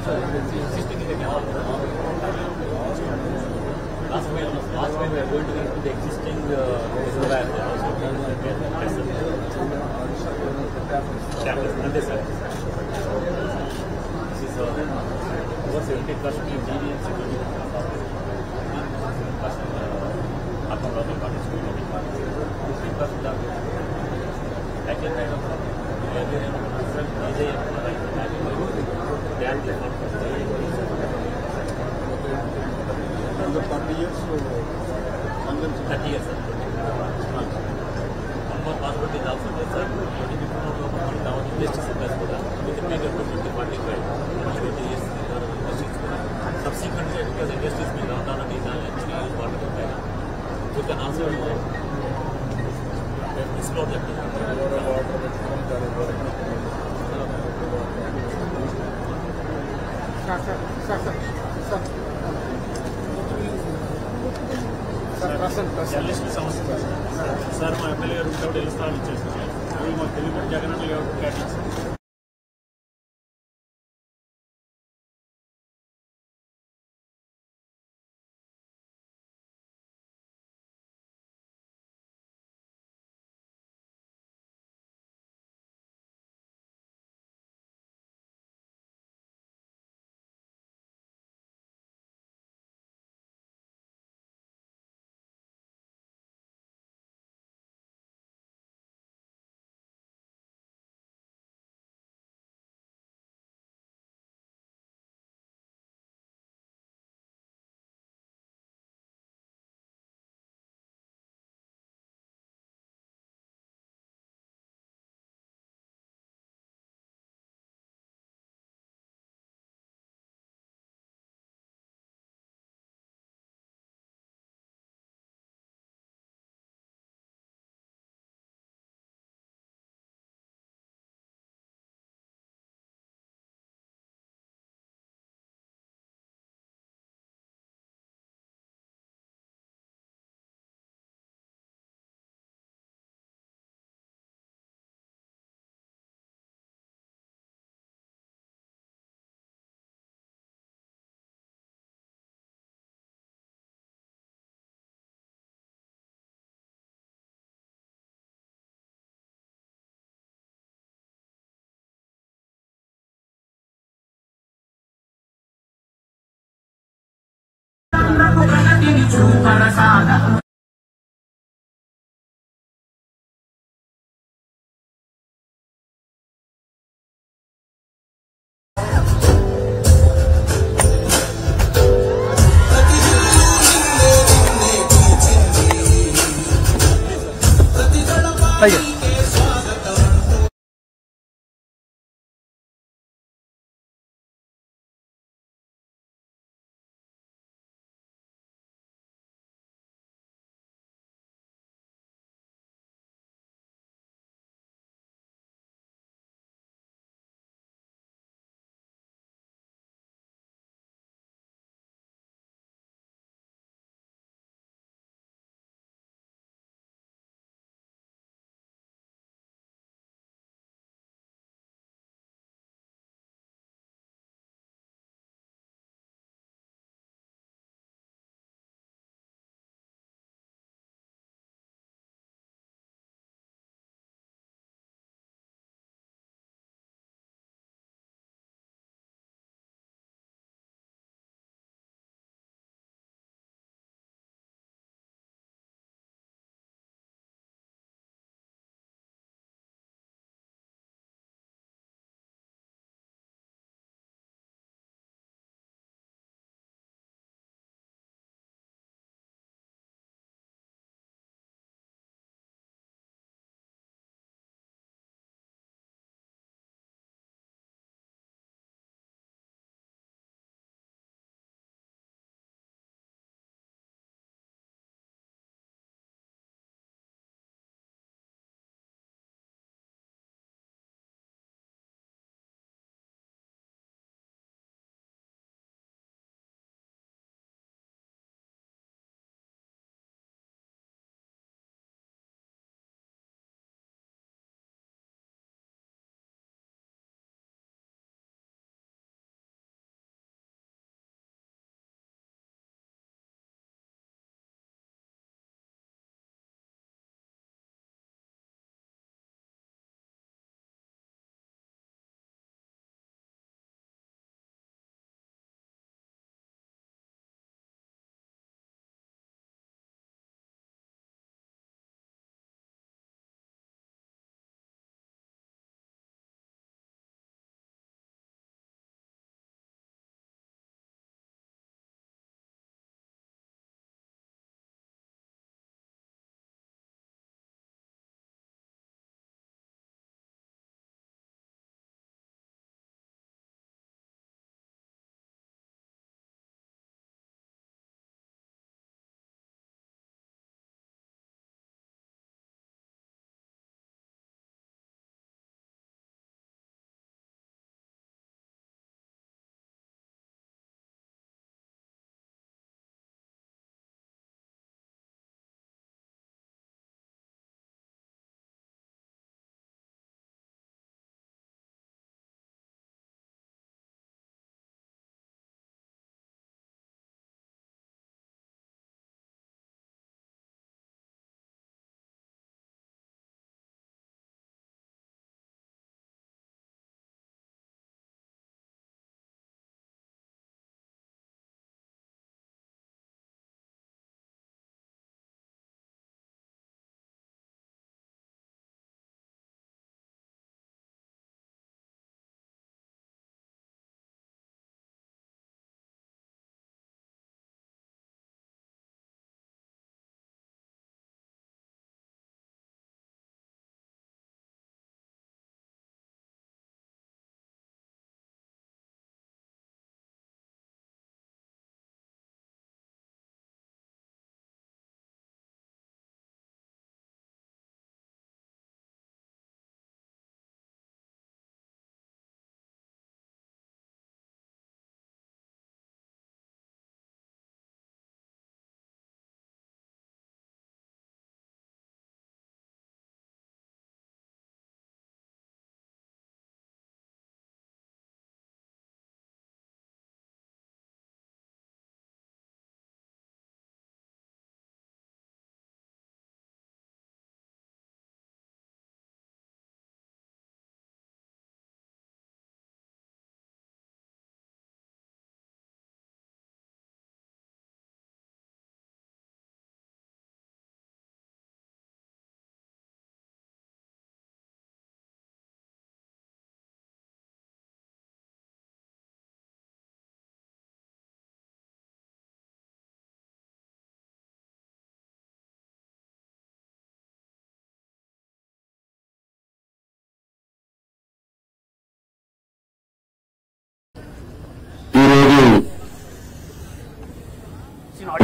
existing in the canal. Last time we are going to into the existing reservoir. This is over 70% GDN security. Under 30 years, 30 years. One more possibility is also there, sir. 20 people now justice is with the major to 45. 20 years subsequently, because the justice will not on a design and use water to pay. You can also explore that. Journalist సమస్య sir మా MLA గారు ఉంటే స్థానం ఇచ్చేస్తున్నారు అది మాకు తెలియదు జగన్ కేటాయించారు.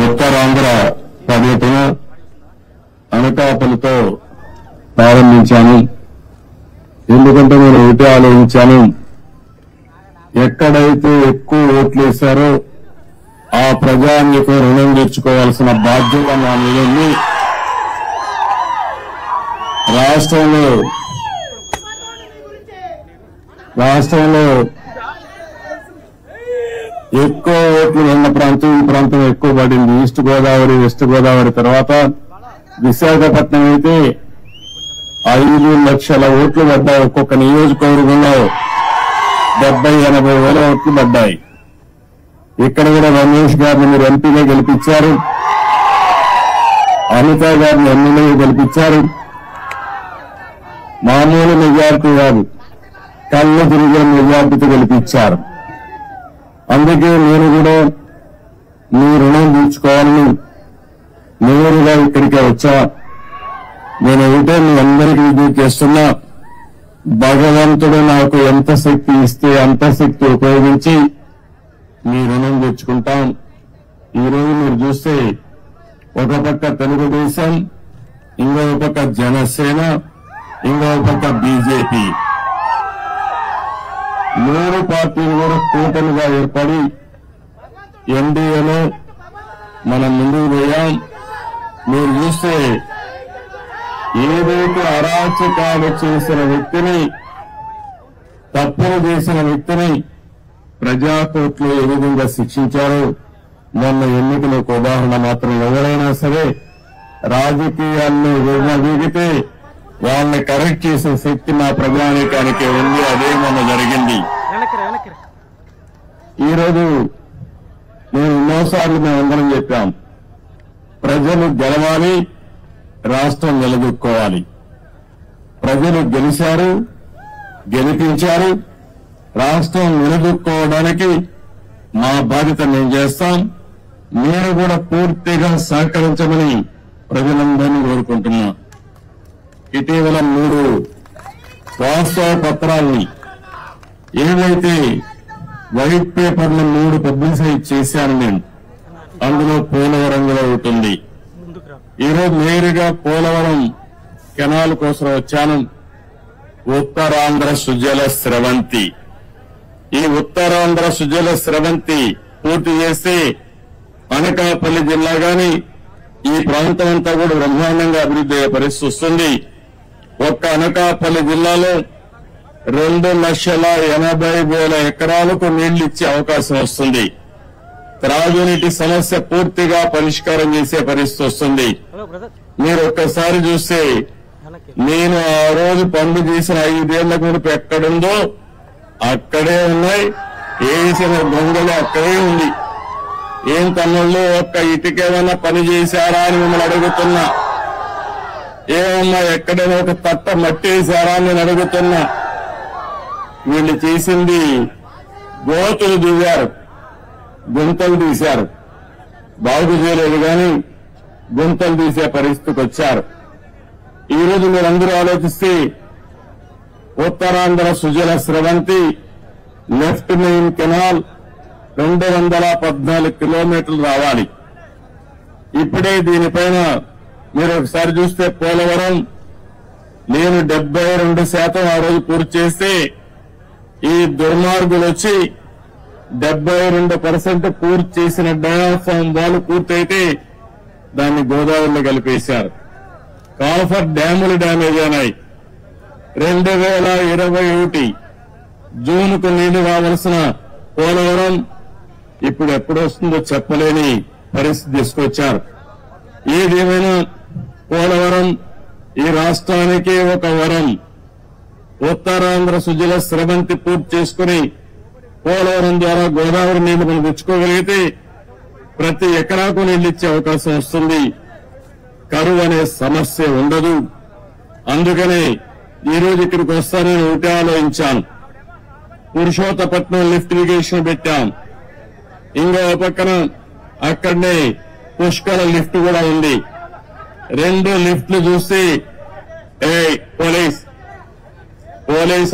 ఉత్తరాంధ్ర పర్యటన అనకాపల్లితో ప్రారంభించాను. ఎందుకంటే నేను ఒకటే ఆలోచించాను, ఎక్కడైతే ఎక్కువ ఓట్లు వేశారో ఆ ప్రజానీకం రుణం తీర్చుకోవాల్సిన బాధ్యత నా మీద ఉంది. రాష్ట్రంలో ఎక్కువ ఓట్లు ఉన్న ప్రాంతం ఈ ప్రాంతం ఎక్కువ పడింది. ఈస్ట్ గోదావరి, వెస్ట్ గోదావరి తర్వాత విశాఖపట్నం అయితే 5 లక్షల ఓట్లు పడ్డాయి. ఒక్కొక్క నియోజకవర్గంలో 70-80 వేల ఓట్లు పడ్డాయి. ఇక్కడ కూడా రమేష్ గారిని మీరు ఎంపీగా గెలిపించారు, అనిత గారిని ఎమ్మెల్యేగా గెలిపించారు. మామూలు మెజార్టీ కాదు, కళ్ళు తిరిగిన మెజార్టీతో గెలిపించారు. అందుకే నేను కూడా మీ రుణం తీర్చుకోవాలని నేరుగా ఇక్కడికే వచ్చా. నేను ఒకటే మీ అందరికీ విజ్ఞప్తి చేస్తున్నా, భగవంతుడు నాకు ఎంత శక్తి ఇస్తే అంత శక్తి ఉపయోగించి మీ రుణం తెచ్చుకుంటాం. ఈరోజు మీరు చూస్తే ఒక పక్క తెలుగుదేశం, ఇంకో పక్క జనసేన, ఇంకో పక్క బీజేపీ, 3 పార్టీలు కూడా కూటమిగా ఏర్పడి ఎన్డీఏలో మనం ముందుకు పోయాం. మీరు చూస్తే ఏదైతే అరాచకాలు చేసిన వ్యక్తిని, తప్పులు చేసిన వ్యక్తిని ప్రజాకోర్టులో ఏ విధంగా శిక్షించారో మొన్న ఎన్నికల ఒక ఉదాహరణ మాత్రం. ఎవరైనా సరే రాజకీయాల్లో విర్రవీగితే వాళ్ళని కరెక్ట్ చేసే శక్తి మా ప్రజానీకానికి ఉంది. అదే మొన్న జరిగింది. ఈరోజు నేను ఎన్నోసార్లు మేమందరం చెప్పాం, ప్రజలు గెలవాలి, రాష్ట్రం నిలదొక్కోవాలి. ప్రజలు గెలిచారు, గెలిపించారు. రాష్ట్రం నిలదొక్కోవడానికి మా బాధ్యత మేము చేస్తాం. మీరు కూడా పూర్తిగా సహకరించమని ప్రజలందరినీ కోరుకుంటున్నా. ఇటీవల 3 వాస్తవ పత్రాల్ని, ఏవైతే వైట్ పేపర్లు 3 పబ్లిసైజ్ చేశాను నేను, అందులో పోలవరం కూడా ఉంటుంది. ఈరోజు నేరుగా పోలవరం కెనాల్ కోసం వచ్చాను. ఉత్తరాంధ్ర సుజల స్రవంతి, ఈ ఉత్తరాంధ్ర సుజల స్రవంతి పూర్తి చేస్తే అనకాపల్లి జిల్లా గాని ఈ ప్రాంతం అంతా కూడా బ్రహ్మాండంగా అభివృద్ధి అయ్యే పరిస్థితి వస్తుంది. ఒక్క అనకాపల్లి జిల్లాలో 2,80,000 ఎకరాలకు నీళ్లు ఇచ్చే అవకాశం వస్తుంది. త్రాగునీటి సమస్య పూర్తిగా పరిష్కారం చేసే పరిస్థితి వస్తుంది. మీరు ఒక్కసారి చూస్తే నేను ఆ రోజు పండు చేసిన 5 ఏళ్ల గురించి ఎక్కడుందో అక్కడే ఉన్నాయి, వేసిన దొంగలు అక్కడే ఉంది. ఏం తమ్ముళ్ళు ఒక్క ఇటుకేమైనా పని చేశారా అని మిమ్మల్ని అడుగుతున్నా. ఏమన్నా ఎక్కడైనా ఒక తట్ట మట్టి వేశారా అని నేను అడుగుతున్నా. వీళ్ళు చేసింది గోతులు దిగారు, గుంతలు తీశారు. బాగు చేయలేదు కానీ గుంతలు తీసే పరిస్థితికి వచ్చారు. ఈరోజు మీరందరూ ఆలోచిస్తే Uttarandhra Sujala Sravanthi left main canal 214 కిలోమీటర్లు రావాలి. ఇప్పుడే దీనిపైన మీరు ఒకసారి చూస్తే పోలవరం నేను 72% ఆ రోజు పూర్తి చేస్తే ఈ దుర్మార్గులు వచ్చి 72% పూర్తి చేసిన డయాఫ్రామ్ వాల్ పూర్తయితే దాన్ని గోదావరిలో కలిపేశారు. కాల్ఫర్ డ్యాములు డ్యామేజ్ అయినాయి. 2021 జూన్కు నీళ్లు రావాల్సిన పోలవరం ఇప్పుడు ఎప్పుడు వస్తుందో చెప్పలేని పరిస్థితి తీసుకొచ్చారు. ఏదేమైనా పోలవరం ఈ రాష్ట్రానికి ఒక వరం. ఉత్తరాంధ్ర సుజల స్రవంతి పూర్తి చేసుకుని పోలవరం ద్వారా గోదావరి నీళ్లు మనం తెచ్చుకోగలిగితే ప్రతి ఎకరాకు నీళ్లు ఇచ్చే అవకాశం వస్తుంది. కరువు అనే సమస్య ఉండదు. అందుకనే ఈ రోజు ఇక్కడికి వస్తానని ఒకటే ఆలోచించాను. పురుషోత్తపట్నం లిఫ్ట్ ఇరిగేషన్ పెట్టాం. ఇంకో పక్కన అక్కడనే పుష్కర లిఫ్ట్ కూడా ఉంది. 2 లిఫ్ట్లు చూసి పోలీస్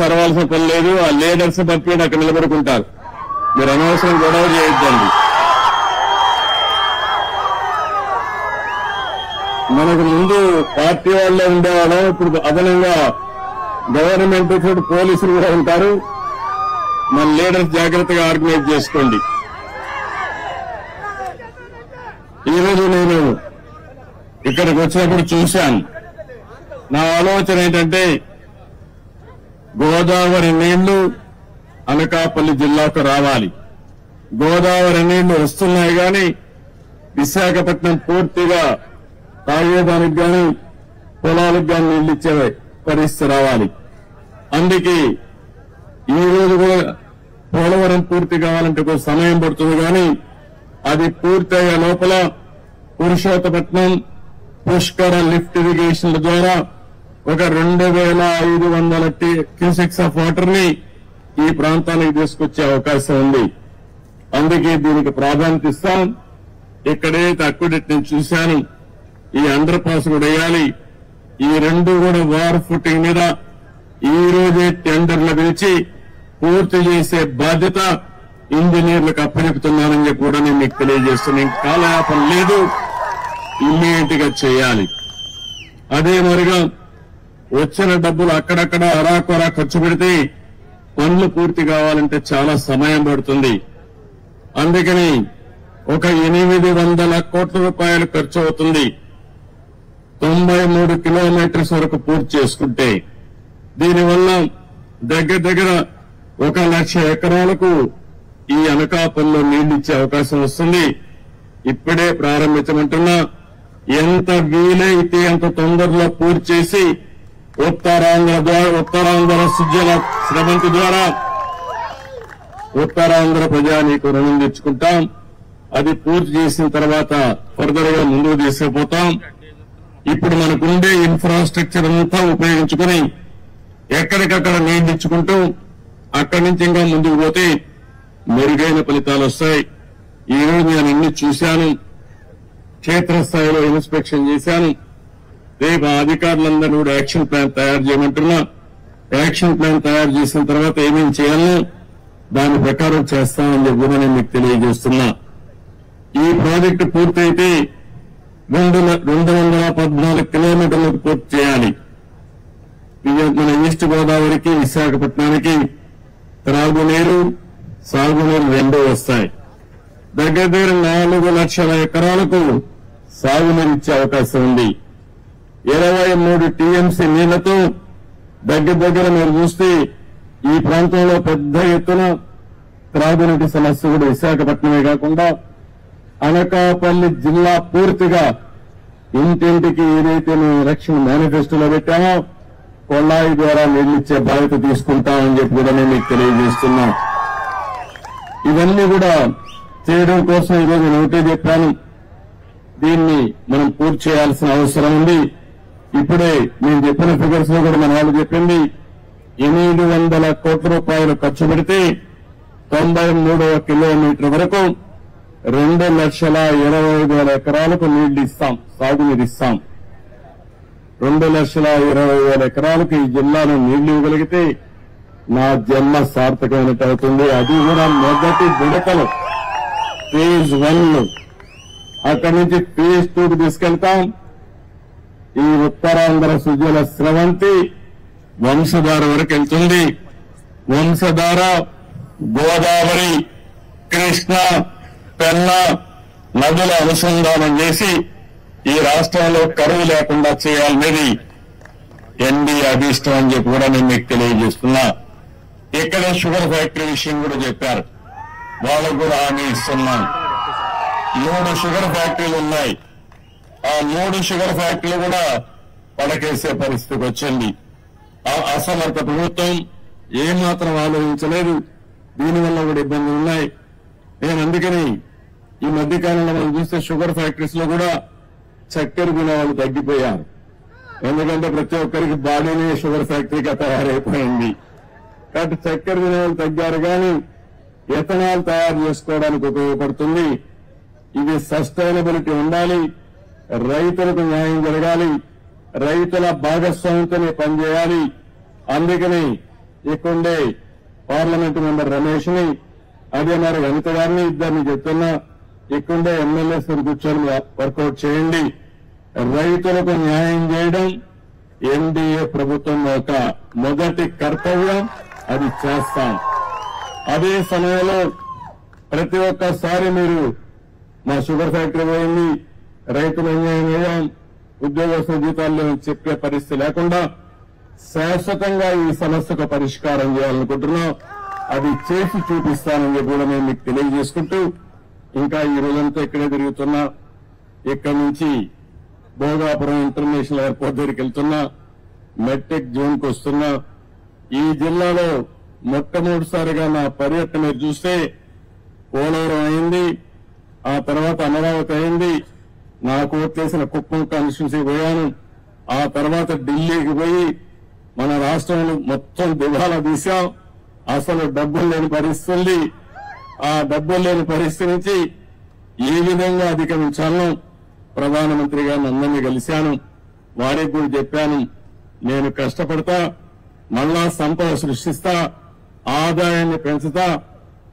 అరవాల్సిన పని లేదు. ఆ లీడర్స్ పంపి అక్కడ నిలబడుకుంటారు. మీరు అనవసరం గొడవ చేయొద్దండి. మనకు ముందు పార్టీ వాళ్ళే ఉండేవాళ్ళం, ఇప్పుడు అదనంగా గవర్నమెంట్ తోటి పోలీసులు కూడా ఉంటారు. మన లీడర్స్ జాగ్రత్తగా ఆర్గనైజ్ చేసుకోండి. ఈరోజు నేను ఇక్కడికి వచ్చినప్పుడు చూశాను. నా ఆలోచన ఏంటంటే గోదావరి నీళ్లు అనకాపల్లి జిల్లాకు రావాలి. గోదావరి నీళ్లు వస్తున్నాయి కానీ విశాఖపట్నం పూర్తిగా తాగేదానికి కానీ పొలాలకు కానీ నీళ్లు ఇచ్చే పరిస్థితి రావాలి. అందుకే ఈ రోజు కూడా పోలవరం పూర్తి కావాలంటే కొంచెం సమయం పడుతుంది కానీ అది పూర్తయ్యే లోపల పురుషోత్తపట్నం పుష్కర లిఫ్ట్ ఇరిగేషన్ల ద్వారా ఒక 2500 క్యూసెక్స్ ఆఫ్ వాటర్ ని ఈ ప్రాంతానికి తీసుకొచ్చే అవకాశం ఉంది. అందుకే దీనికి ప్రాధాన్యత ఇస్తాం. ఇక్కడైతే అక్కుడెట్ నేను చూశాను, ఈ అండర్ పాస్ కూడా వేయాలి. ఈ రెండు కూడా వార్ ఫుటింగ్ మీద ఈ రోజే టెండర్లు పిలిచి పూర్తి చేసే బాధ్యత ఇంజనీర్లకు అప్పచెపుతున్నానని చెప్పి కూడా నేను మీకు తెలియజేస్తున్నాను. ఇంక కాలయాపన లేదు, ఇమ్మీడియట్ గా చేయాలి. అదే మరిగా వచ్చిన డబ్బులు అక్కడక్కడ అరాకొరా ఖర్చు పెడితే పనులు పూర్తి కావాలంటే చాలా సమయం పడుతుంది. అందుకని ఒక 800 కోట్ల రూపాయలు ఖర్చు అవుతుంది 93 కిలోమీటర్స్ వరకు పూర్తి చేసుకుంటే. దీనివల్ల దగ్గర 1,00,000 ఎకరాలకు ఈ అనకాపల్లిలో నీళ్లు ఇచ్చే అవకాశం వస్తుంది. ఇప్పుడే ప్రారంభించమంటున్నా. ఎంత వీలైతే అంత తొందరలో పూర్తి చేసి ఉత్తరాంధ్ర సుజల శ్రవంతి ద్వారా ఉత్తరాంధ్ర ప్రజానీకు రుణం తెచ్చుకుంటాం. అది పూర్తి చేసిన తర్వాత ఫర్దర్ గా ముందుకు తీసుకుపోతాం. ఇప్పుడు మనకుండే ఇన్ఫ్రాస్ట్రక్చర్ అంతా ఉపయోగించుకుని ఎక్కడికక్కడ నీళ్లు ఇచ్చుకుంటూ అక్కడి నుంచి ఇంకా ముందుకు పోతే మెరుగైన ఫలితాలు వస్తాయి. ఈ రోజు నేను అన్ని చూశాను, క్షేత్రస్థాయిలో ఇన్స్పెక్షన్ చేశాను. రేపు అధికారులందరూ కూడా యాక్షన్ ప్లాన్ తయారు చేయమంటున్నా. యాక్షన్ ప్లాన్ తయారు చేసిన తర్వాత ఏమేమి చేయాలో దాని ప్రకారం చేస్తామని చెప్పి కూడా నేను మీకు తెలియజేస్తున్నా. ఈ ప్రాజెక్టు పూర్తయితే 214 కిలోమీటర్లకు పూర్తి చేయాలి. మన ఈస్ట్ గోదావరికి విశాఖపట్నానికి త్రాగునీరు సాగునీరు రెండూ వస్తాయి. దగ్గర 4,00,000 ఎకరాలకు సాగునీరు ఇచ్చే అవకాశం ఉంది. 23 టీఎంసీ నీళ్లతో దగ్గర మీరు చూస్తే ఈ ప్రాంతంలో పెద్ద ఎత్తున త్రాగునీటి సమస్య కూడా విశాఖపట్నమే కాకుండా అనకాపల్లి జిల్లా పూర్తిగా ఇంటింటికి ఏదైతే మేము ఎలక్షన్ మేనిఫెస్టోలో పెట్టామో కొల్లాయి ద్వారా నీళ్లిచ్చే బాధ్యత తీసుకుంటామని చెప్పి కూడా నేను మీకు తెలియజేస్తున్నాం. ఇవన్నీ కూడా చేయడం కోసం ఈరోజు నేను ఒకటే చెప్పాను, దీన్ని మనం పూర్తి చేయాల్సిన అవసరం ఉంది. ఇప్పుడే నేను చెప్పిన ఫిగర్స్ లో కూడా మన వాళ్ళు చెప్పింది 800 కోట్ల రూపాయలు ఖర్చు పెడితే 93వ కిలోమీటర్ వరకు 2,20,000 ఎకరాలకు నీళ్లు ఇస్తాం, సాగునీరు ఇస్తాం. 2,20,000 ఎకరాలకు ఈ జిల్లాలో నీళ్లు ఇవ్వగలిగితే నా జన్మ సార్థకమైనట్టు అవుతుంది. అది కూడా మొదటి విడతలు ఫేజ్ 1. అక్కడి నుంచి ఫేజ్ 2కు తీసుకెళ్తాం. ఈ ఉత్తరాంధ్ర సుజల స్రవంతి వంశధార వరకు వెళ్తుంది. వంశధార గోదావరి కృష్ణ పెన్నా నదుల అనుసంధానం చేసి ఈ రాష్ట్రంలో కరువు లేకుండా చేయాలనేది ఎన్డీఏ అభిష్టం అని చెప్పి కూడా నేను మీకు తెలియజేస్తున్నా. ఇక్కడ షుగర్ ఫ్యాక్టరీ విషయం కూడా చెప్పారు, వాళ్ళకు కూడా హామీ ఇస్తున్నాం. 3 షుగర్ ఫ్యాక్టరీలు ఉన్నాయి. ఆ 3 షుగర్ ఫ్యాక్టరీలు కూడా పడకేసే పరిస్థితికి వచ్చింది. ఆ అసమర్థ ప్రభుత్వం ఏమాత్రం ఆలోచించలేదు. దీనివల్ల కూడా ఇబ్బందులు ఉన్నాయి. నేను అందుకని ఈ మధ్యకాలంలో మనం చూస్తే షుగర్ ఫ్యాక్టరీస్ లో కూడా చక్కెర తినే వాళ్ళు తగ్గిపోయారు. ఎందుకంటే ప్రతి ఒక్కరికి బాడీనే షుగర్ ఫ్యాక్టరీగా తయారైపోయింది. కాబట్టి చక్కెర తినే వాళ్ళు తగ్గారు కానీ ఎథనాల్ తయారు చేసుకోవడానికి ఉపయోగపడుతుంది. ఇది సస్టైనబిలిటీ ఉండాలి, రైతులకు న్యాయం జరగాలి, రైతుల భాగస్వామ్యంతోనే పనిచేయాలి. అందుకని ఇక్కడే పార్లమెంటు మెంబర్ రమేష్ ని అదే మరి వనిత గారిని ఇద్దరిని చెప్తున్నా, ఇక్కడే ఎమ్మెల్యేస్ కూర్చొని వర్కౌట్ చేయండి. రైతులకు న్యాయం చేయడం ఎన్డీఏ ప్రభుత్వం యొక్క మొదటి కర్తవ్యం, అది చేస్తాం. అదే సమయంలో ప్రతి ఒక్కసారి మీరు మా షుగర్ ఫ్యాక్టరీ పోయింది, రైతులు అన్యాయం చేయడం, ఉద్యోగస్తుల జీతాల్లో చెప్పే పరిస్థితి లేకుండా శాశ్వతంగా ఈ సమస్యకు పరిష్కారం చేయాలనుకుంటున్నాం. అది చేసి చూపిస్తానని కూడా మేము మీకు తెలియజేసుకుంటూ, ఇంకా ఈ రోజంతా ఇక్కడే తిరుగుతున్నా. ఇక్కడి నుంచి భోగాపురం ఇంటర్నేషనల్ ఎయిర్పోర్ట్ దగ్గరికి వెళ్తున్నా, మెట్రిక్ జోన్కి వస్తున్నా. ఈ జిల్లాలో మొట్టమొదటిసారిగా నా పర్యటన మీరు చూస్తే పోలవరం అయింది, ఆ తర్వాత అమరావతి అయింది, నాకు ఓట్లేసిన కుప్పం కాన్స్టిట్యున్సీ పోయాను, ఆ తర్వాత ఢిల్లీకి పోయి మన రాష్ట్రంలో మొత్తం దివాలా తీశాం. అసలు డబ్బులు లేని పరిస్థితి, ఆ డబ్బులు లేని పరిస్థితి నుంచి ఏ విధంగా అధిగమించాలో ప్రధానమంత్రి గారిని అందరినీ కలిశాను. వారికి కూడా చెప్పాను, నేను కష్టపడతా, మళ్ళా సంపద సృష్టిస్తా, ఆదాయాన్ని పెంచుతా,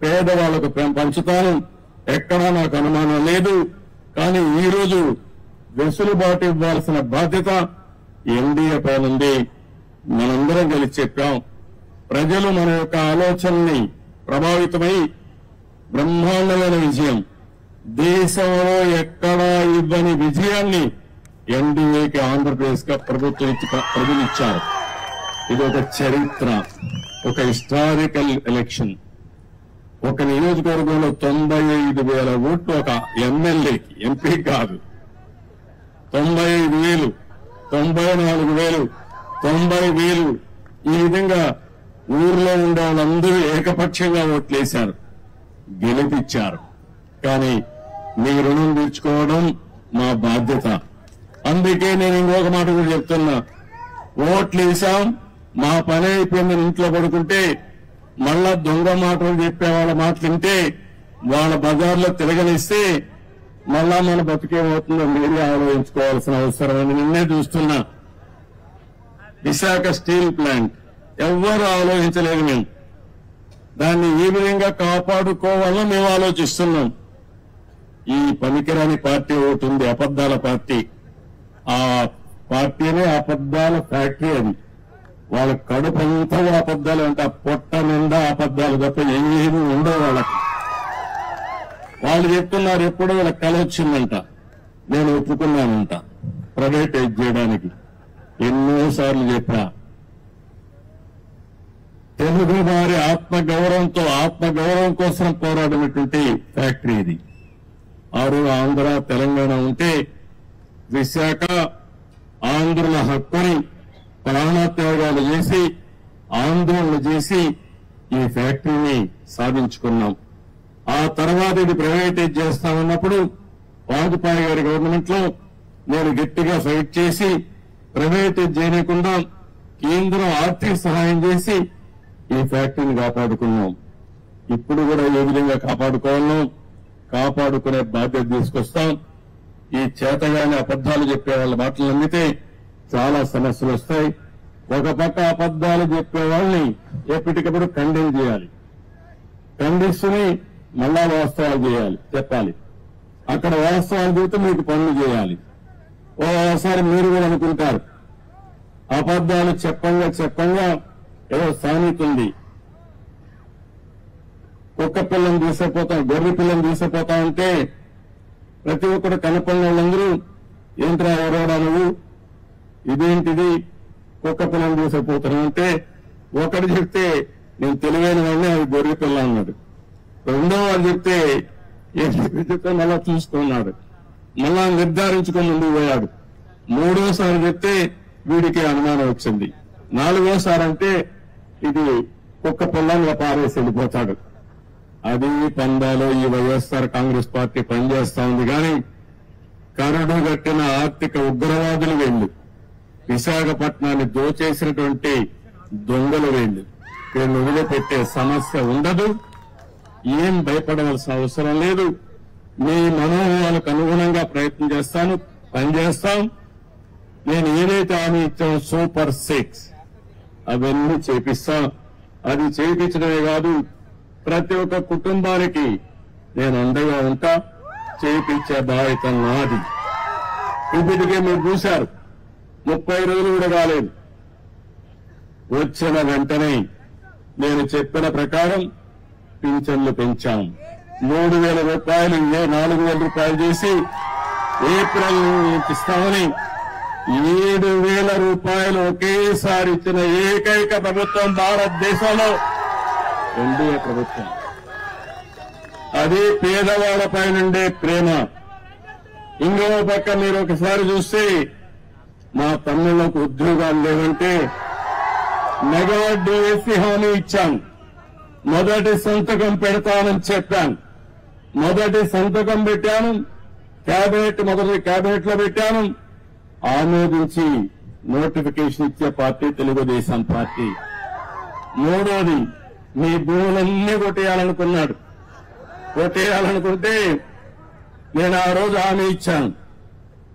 పేదవాళ్లకు పంచుతాను, ఎక్కడా నాకు అనుమానం లేదు. కానీ ఈ రోజు వెసులుబాటు ఇవ్వాల్సిన బాధ్యత ఎన్డీఏ పైన ఉంది. మనందరం కలిసి చెప్పాం, ప్రజలు మన యొక్క ఆలోచనని ప్రభావితమై బ్రహ్మాండమైన విజయం, దేశంలో ఎక్కడా ఇవ్వని విజయాన్ని ఎన్డీఏకి ఆంధ్రప్రదేశ్ గా ప్రభుత్వం ప్రజలు ఇచ్చారు. ఇది ఒక చరిత్ర, ఒక హిస్టారికల్ ఎలక్షన్. ఒక నియోజకవర్గంలో 95,000 ఓట్లు ఒక ఎమ్మెల్యేకి, ఎంపీ కాదు. 95,000, 94,000, 90,000 ఈ విధంగా ఊర్లో ఉండే వాళ్ళందరూ ఏకపక్షంగా ఓట్లేశారు, గెలిపించారు. కానీ మీ రుణం తీర్చుకోవడం మా బాధ్యత. అందుకే నేను ఇంకొక మాట కూడా చెప్తున్నా, ఓట్లేసాం, మా పని అయిపోయిందని ఇంట్లో పడుకుంటే మళ్ళా దొంగ మాటలు చెప్పే వాళ్ళ మాటలు వింటే, వాళ్ళ బజార్లో తిరగనిస్తే మళ్ళా మన బతికేమవుతుందో మీరే ఆలోచించుకోవాల్సిన అవసరం అని నిన్నే చూస్తున్నా. విశాఖ స్టీల్ ప్లాంట్ ఎవ్వరూ ఆలోచించలేదు. మేము దాన్ని ఏ విధంగా కాపాడుకోవాలో మేము ఆలోచిస్తున్నాం. ఈ పనికిరాని పార్టీ ఒకటి ఉంది, అబద్దాల పార్టీ. ఆ పార్టీనే అబద్దాల ఫ్యాక్టరీ. అది వాళ్ళ కడుపు అంతా అబద్దాలు అంటే పొట్ట నిండా అబద్దాలు తప్ప ఏమీ ఉండవు వాళ్ళకి. వాళ్ళు చెప్తున్నారు, ఎప్పుడో వీళ్ళకి కల వచ్చిందంట, నేను ఒప్పుకున్నానంట ప్రైవేటైజ్ చేయడానికి. ఎన్నోసార్లు చెప్పా, తెలుగు వారి ఆత్మగౌరవం కోసం పోరాడినటువంటి ఫ్యాక్టరీ ఇది. ఆరు ఆంధ్ర తెలంగాణ ఉంటే విశాఖ ఆంధ్రుల హక్కుని ప్రాణత్యాగాలు చేసి ఆందోళన చేసి ఈ ఫ్యాక్టరీని సాధించుకున్నాం. ఆ తర్వాత ఇది ప్రైవేటైజ్ చేస్తామన్నప్పుడు వాజ్పేయి గారి గవర్నమెంట్ లో నేను గట్టిగా ఫైట్ చేసి ప్రైవేటైజ్ చేయకుండా కేంద్రం ఆర్థిక సహాయం చేసి ఈ ఫ్యాక్టరీని కాపాడుకున్నాం. ఇప్పుడు కూడా ఏ విధంగా కాపాడుకోవాలో కాపాడుకునే బాధ్యత తీసుకొస్తాం. ఈ చేతగానే అబద్దాలు చెప్పే వాళ్ళ మాటలు నమ్మితే చాలా సమస్యలు వస్తాయి. ఒక పక్క అబద్దాలు చెప్పే వాళ్ళని ఎప్పటికప్పుడు ఖండన చేయాలి, ఖండిస్తుని మళ్ళా వాస్తవాలు చెప్పాలి. అక్కడ వాస్తవాలు చెబితే మీకు పనులు చేయాలి. ఓసారి మీరు కూడా అనుకుంటారు, అబద్దాలు చెప్పంగా ఏదో సామెత ఉంది, కుక్క పిల్లని తీసుకుపోతాం, గొర్రె పిల్లని తీసుకుపోతా ఉంటే ప్రతి ఒక్కరు కనపడిన వాళ్ళందరూ ఏంట్రా ఎవరోడా నువ్వు, ఇదేంటిది కుక్క పిల్లని తీసుకుపోతాను అంటే ఒకటి చెప్తే నేను తెలివైన వాడిని, అది గొర్రె పిల్ల అన్నాడు. రెండో వాళ్ళు చెప్తే చెప్తే మళ్ళా చూసుకున్నాడు, మళ్ళా నిర్ధారించుకొని ముందుకు పోయాడు. మూడోసారి చెప్తే వీడికి అనుమానం వచ్చింది. నాలుగోసారి అంటే ఇది కుక్క పిల్లని పారేసి వెళ్ళిపోతాడు. అది పందాలో ఈ వైఎస్ఆర్ కాంగ్రెస్ పార్టీ పనిచేస్తా ఉంది. కానీ కరడు గట్టిన ఆర్థిక ఉగ్రవాదులు వీళ్ళు, విశాఖపట్నాన్ని దోచేసినటువంటి దొంగలు వీళ్ళు. వీళ్ళు వదిలిపెట్టే సమస్య ఉండదు. ఏం భయపడవలసిన అవసరం లేదు. మీ మనోభావాలకు అనుగుణంగా ప్రయత్నం చేస్తాను, పనిచేస్తాం. నేను ఏదైతే హామీ ఇచ్చానో సూపర్ 6 అవన్నీ చేపిస్తాం. అది చేయించడమే కాదు, ప్రతి ఒక్క కుటుంబానికి నేను అండగా ఉంటా, చేయించే బాధ్యత నాది. ఇప్పటికే మీరు చూశారు, 30 రోజులు కూడా కాలేదు. వచ్చిన వెంటనే నేను చెప్పిన ప్రకారం పింఛన్లు పెంచాం. 3,000 రూపాయలు 4,000 రూపాయలు చేసి ఏప్రిల్ ఇస్తామని 7,000 రూపాయలు ఒకేసారి ఇచ్చిన ఏకైక ప్రభుత్వం భారతదేశంలో ఎన్డీఏ ప్రభుత్వం. అది పేదవాళ్లపై నుండే ప్రేమ. ఇంకో పక్క మీరు ఒకసారి చూస్తే మా తమ్ముళ్లకు ఉద్యోగాలు లేవంటే మెగా డిఎస్సీ హామీ ఇచ్చాం. మొదటి సంతకం పెడతానని చెప్పాను. మొదటి సంతకం పెట్టాను. మొదటి క్యాబినెట్ లో పెట్టాను. ఆమోదించి నోటిఫికేషన్ ఇచ్చే పార్టీ తెలుగుదేశం పార్టీ. మూడోది, మీ భూములన్నీ కొట్టేయాలనుకున్నాడు. కొట్టేయాలనుకుంటే నేను ఆ రోజు హామీ ఇచ్చాను,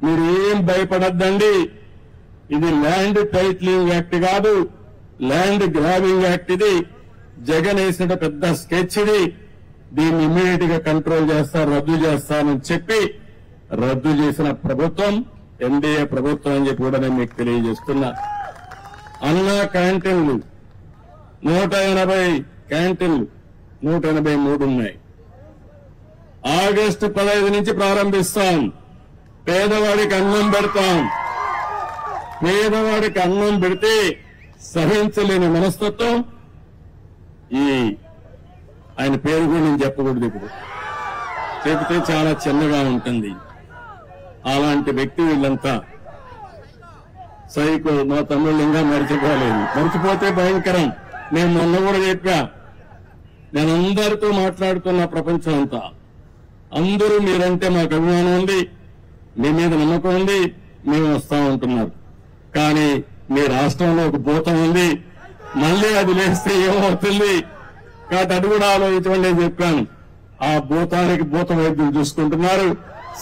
మీరు ఏం భయపడద్దండి, ఇది ల్యాండ్ టైటిలింగ్ యాక్ట్ కాదు, ల్యాండ్ గ్రాబింగ్ యాక్ట్. ఇది జగన్ వేసిన పెద్ద స్కెచ్. ఇది దీన్ని ఇమ్మీడియట్ గా కంట్రోల్ చేస్తారు, రద్దు చేస్తానని చెప్పి రద్దు చేసిన ప్రభుత్వం ఎన్డీఏ ప్రభుత్వం అని చెప్పి కూడా నేను మీకు తెలియజేస్తున్నా. అన్నా క్యాంటీన్లు 180 క్యాంటీన్లు 183 ఉన్నాయి. ఆగస్టు 15 నుంచి ప్రారంభిస్తాం. పేదవాడికి అన్నం పెడతాం. పేదవాడికి అన్నం పెడితే సహించలేని మనస్తత్వం ఆయన పేరు కూడా నేను చెప్పకూడదు, ఇప్పుడు చెబితే చాలా చిన్నగా ఉంటుంది. అలాంటి వ్యక్తి వీళ్ళంతా సైకో. మా తమ్ముళ్ళు ఇంకా మర్చిపోలేదు. మర్చిపోతే భయంకరం. నేను మొన్న కూడా చెప్పా, నేను అందరితో మాట్లాడుతున్న ప్రపంచం అంతా, అందరూ మీరంటే మాకు అభిమానం ఉంది, మీ మీద నమ్మకం ఉంది, మేము వస్తా ఉంటున్నారు. కానీ మీ రాష్ట్రంలో ఒక భూతం ఉంది, మళ్లీ అది లేస్తే ఏమవుతుంది కాబట్టి అది కూడా ఆలోచించమని నేను చెప్పాను. ఆ భూతానికి భూత వైద్యులు చూసుకుంటున్నారు.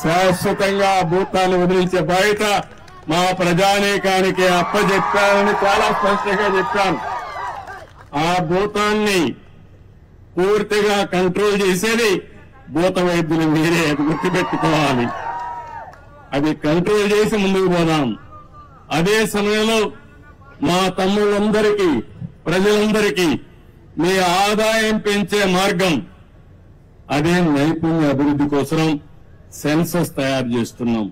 శాశ్వతంగా ఆ భూతాన్ని వదిలించే బాధ్యత మా ప్రజానీకానికి అప్పచెప్పానని చాలా స్పష్టంగా చెప్పాను. ఆ భూతాన్ని పూర్తిగా కంట్రోల్ చేసేది భూత వైద్యులు మీరే, అది గుర్తుపెట్టుకోవాలి. అది కంట్రోల్ చేసి ముందుకు పోదాం. అదే సమయంలో మా తమ్ముళ్ళందరికీ, ప్రజలందరికీ మీ ఆదాయం పెంచే మార్గం అదే నైపుణ్య అభివృద్ధి కోసం సెన్సస్ తయారు చేస్తున్నాం.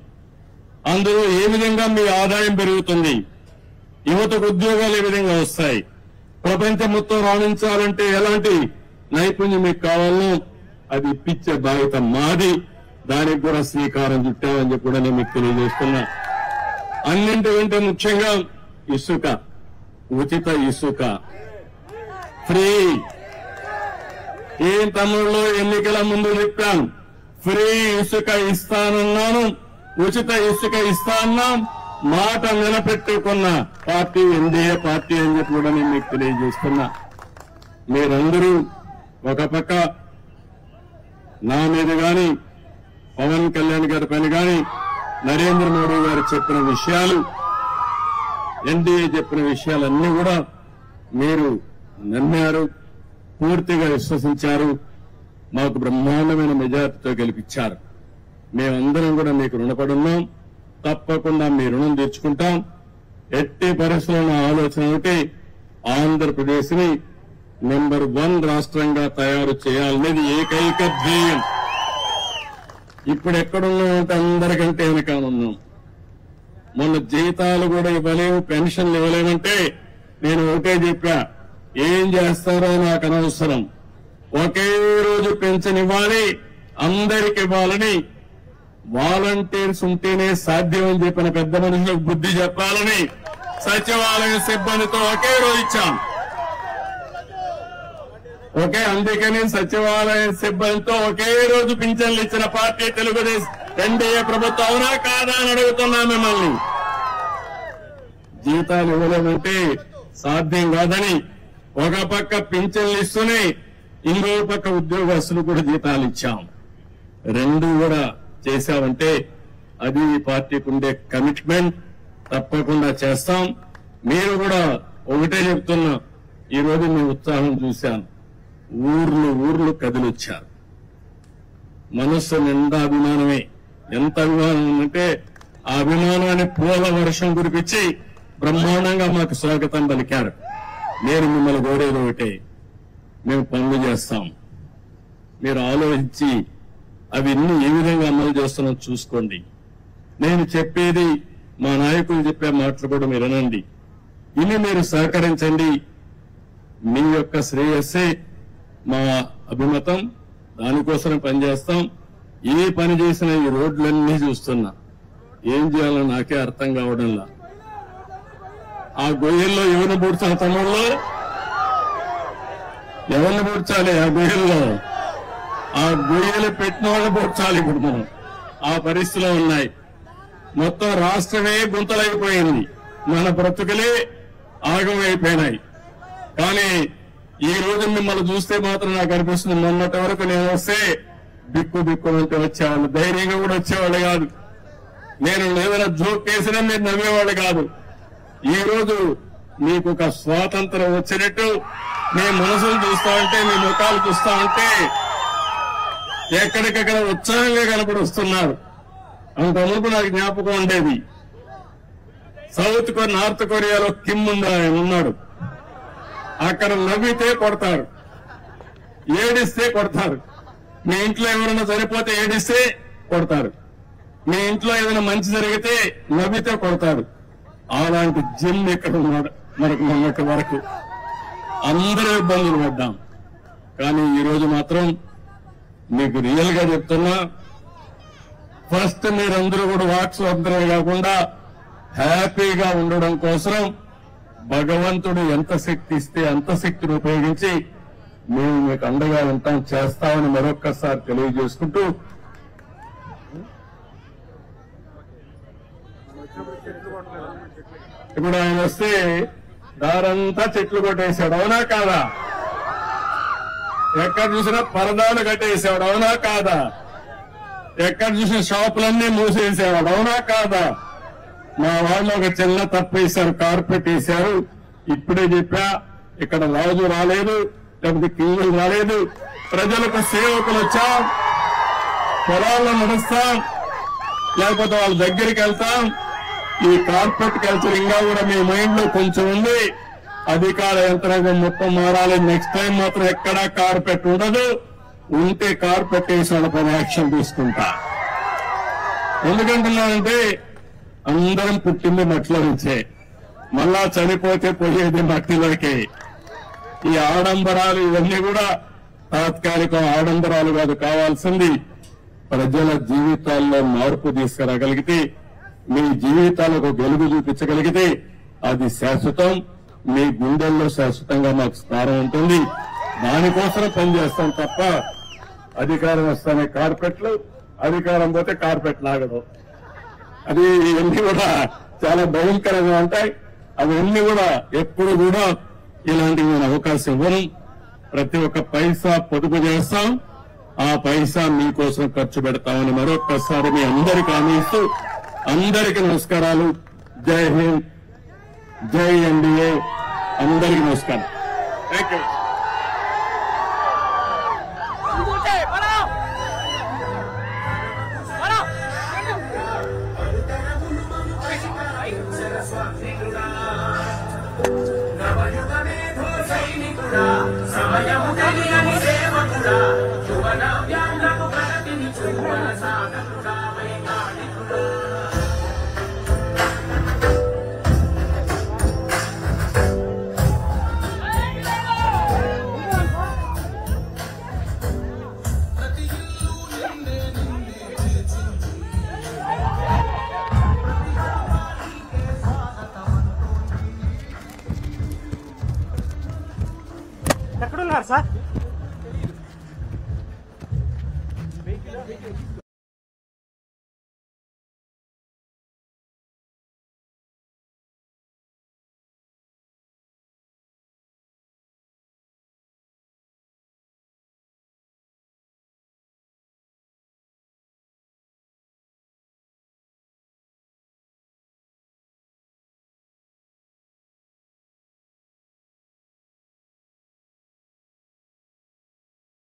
అందులో ఏ విధంగా మీ ఆదాయం పెరుగుతుంది, యువతకు ఉద్యోగాలు ఏ విధంగా వస్తాయి, ప్రపంచం మొత్తం రాణించాలంటే ఎలాంటి నైపుణ్యం మీకు కావాలో అది ఇప్పించే బాధ్యత మాది. దానికి కూడా శ్రీకారం చుట్టామని చెప్పి కూడా నేను మీకు తెలియజేస్తున్నా. అన్నింటికంటే ముఖ్యంగా ఇసుక, ఉచిత ఇసుక ఫ్రీ. ఏం తమ్ముళ్ళు ఎన్నికల ముందు చెప్పాను, ఫ్రీ ఇసుక ఇస్తానన్నాను, ఉచిత ఇసుక ఇస్తాన్నాం. మాట నిలబెట్టుకున్న పార్టీ ఎన్డీఏ పార్టీ అని చెప్పి కూడా నేను మీకు తెలియజేస్తున్నా. మీరందరూ ఒక పక్క నా మీద గాని, పవన్ కళ్యాణ్ గారి పైన గాని, నరేంద్ర మోడీ గారు చెప్పిన విషయాలు, ఎన్డీఏ చెప్పిన విషయాలన్నీ కూడా మీరు నమ్మారు, పూర్తిగా విశ్వసించారు, మాకు బ్రహ్మాండమైన మెజార్టీతో గెలిపించారు. మేమందరం కూడా మీకు రుణపడి ఉన్నాం. తప్పకుండా మీ రుణం తీర్చుకుంటాం. ఎట్టి పరిస్థితుల్లో ఆలోచన ఒకటి, ఆంధ్రప్రదేశ్ ని నెంబర్ 1 రాష్ట్రంగా తయారు చేయాలనేది ఏకైక ధ్యేయం. ఇప్పుడు ఎక్కడున్నామంటే అందరికంటే వెనకాలన్నాం. మొన్న జీతాలు కూడా ఇవ్వలేము, పెన్షన్లు ఇవ్వలేమంటే నేను ఒకటే చెప్పా, ఏం చేస్తారో నాకు అనవసరం, ఒకే రోజు పెన్షన్ ఇవ్వాలి, అందరికి ఇవ్వాలని, వాలంటీర్స్ ఉంటేనే సాధ్యం అని చెప్పిన పెద్ద మనుషులకు బుద్ధి చెప్పాలని సచివాలయ సిబ్బందితో ఒకే రోజు ఇచ్చాం. అందుకని సచివాలయ సిబ్బందితో ఒకే రోజు పింఛన్లు ఇచ్చిన పార్టీ తెలుగుదేశం ఎన్డీఏ ప్రభుత్వం. అవునా కాదా అని అడుగుతున్నా మిమ్మల్ని. జీతాలు ఇవ్వలేమంటే సాధ్యం కాదని ఒక పక్క పింఛన్లు ఇస్తూనే ఇంకో పక్క ఉద్యోగస్తులు కూడా జీతాలు ఇచ్చాం. రెండు కూడా చేశామంటే అది ఈ పార్టీకి ఉండే కమిట్మెంట్. తప్పకుండా చేస్తాం. మీరు కూడా ఒకటే చెప్తున్నా, ఈ రోజు మీ ఉత్సాహం చూశాను. ఊర్లు కదిలొచ్చారు. మనస్సు నిండా అభిమానమే. ఎంత అభిమానం ఉందంటే ఆ అభిమానాన్ని పూల వర్షం కురిపించి బ్రహ్మాండంగా మాకు స్వాగతం పలికారు. నేను మిమ్మల్ని కోరేది ఒకటే, మేము పనులు చేస్తాం, మీరు ఆలోచించి అవన్నీ ఏ విధంగా అమలు చేస్తున్నాం చూసుకోండి. నేను చెప్పేది మా నాయకులు చెప్పే మాటలు కూడా మీరు వినండి. ఇన్ని మీరు సహకరించండి. మీ యొక్క శ్రేయస్సే మా అభిమతం, దానికోసం పనిచేస్తాం. ఏ పని చేసినా ఈ రోడ్లన్నీ చూస్తున్నా, ఏం చేయాలో నాకే అర్థం కావడంలా. ఆ గొయ్యల్లో ఎవరిని పూడ్చాలి? తమ్ముళ్ళు ఎవరిని పూడ్చాలి? ఆ గొయ్యల్లో ఆ గొయ్యలు పెట్టిన వాళ్ళని పూడ్చాలి. ఇప్పుడు మనం ఆ పరిస్థితిలో ఉన్నాయి. మొత్తం రాష్ట్రమే గుంతలైపోయింది, మన బ్రతుకులే ఆగమైపోయినాయి. కానీ ఈ రోజు మిమ్మల్ని చూస్తే మాత్రం నాకు అనిపిస్తుంది, మొన్నటి వరకు నేను వస్తే బిక్కు వచ్చేవాళ్ళు, ధైర్యంగా కూడా వచ్చేవాళ్ళు కాదు. నేను ఏదైనా జోక్ వేసినా మీరు నమ్మేవాళ్ళు కాదు. ఈ రోజు మీకు ఒక స్వాతంత్రం వచ్చినట్టు మీ మనసులు చూస్తా ఉంటే, మీ ముఖాలు చూస్తా ఉంటే ఎక్కడికక్కడ ఉత్సాహంగా కనపడి వస్తున్నారు. అంతవరకు నాకు జ్ఞాపకం ఉండేది, నార్త్ కొరియాలో కిమ్ ఉన్నాడు. అక్కడ నవ్వితే కొడతారు, ఏడిస్తే కొడతారు. మీ ఇంట్లో ఎవరైనా చనిపోతే ఏడిస్తే కొడతారు, మీ ఇంట్లో ఏదైనా మంచి జరిగితే నవ్వితే కొడతారు. అలాంటి జిమ్ ఇక్కడ ఉన్నాడు. మనకు మొన్నటి వరకు అందరూ ఇబ్బందులు పడ్డాం. కానీ ఈ రోజు మాత్రం మీకు రియల్ గా చెప్తున్నా, ఫస్ట్ మీరందరూ కూడా వాక్స్వాతంత్రమే కాకుండా హ్యాపీగా ఉండడం కోసం భగవంతుడు ఎంత శక్తి ఇస్తే అంత శక్తిని ఉపయోగించి మేము మీకు అండగా ఉంటాం, చేస్తామని మరొక్కసారి తెలియజేసుకుంటూ, ఇప్పుడు ఆయన వస్తే దారంతా చెట్లు కొట్టేశాడు, అవునా కాదా? ఎక్కడ చూసినా పరదాలు కట్టేసేవాడు, అవునా కాదా? ఎక్కడ చూసిన షాపులన్నీ మూసేసేవాడు, అవునా కాదా? మా వాళ్ళు ఒక చిన్న తప్పు వేశారు, కార్పెట్ వేశారు. ఇప్పుడే చెప్పా, ఇక్కడ రాజు రాలేదు, లేకపోతే కింగులు రాలేదు, ప్రజలకు సేవకులు వచ్చాం, పొలాల్లో నడుస్తాం, లేకపోతే వాళ్ళ దగ్గరికి వెళ్తాం. ఈ కార్పెట్ కల్చర్ ఇంకా కూడా మీ మైండ్ లో కొంచెం ఉంది. అధికార యంత్రాంగం మొత్తం మారాలి. నెక్స్ట్ టైం మాత్రం ఎక్కడా కార్పెట్ ఉండదు. ఉంటే కార్పెట్ వేసి వాళ్ళపైన యాక్షన్ తీసుకుంటా. ఎందుకంటున్నానంటే అందరం పుట్టింది మట్టిలో నుంచే, మళ్ళా చనిపోతే పోయేది మట్టిలోకి. ఈ ఆడంబరాలు ఇవన్నీ కూడా తాత్కాలిక ఆడంబరాలు కాదు, కావాల్సింది ప్రజల జీవితాల్లో మార్పు తీసుకురాగలిగితే, మీ జీవితాలకు వెలుగు చూపించగలిగితే అది శాశ్వతం, మీ గుండెల్లో శాశ్వతంగా మాకు స్థానం ఉంటుంది. దానికోసం పనిచేస్తాం తప్ప అధికారం వస్తానే కార్పెట్లు, అధికారం పోతే కార్పెట్ లాగడం, అది ఇవన్నీ కూడా చాలా భయంకరంగా ఉంటాయి. అవన్నీ కూడా ఎప్పుడు కూడా ఇలాంటివి నేను అవకాశం ఇవ్వను. ప్రతి ఒక్క పైసా పొదుపు చేస్తాం, ఆ పైసా మీకోసం ఖర్చు పెడతామని మరొక్కసారి మీ అందరికీ హామీ ఇస్తూ, అందరికీ నమస్కారాలు. జై హింద్, జై ఎన్డీఏ, అందరికీ నమస్కారం. Thank you. ఎక్కడున్నారు సార్?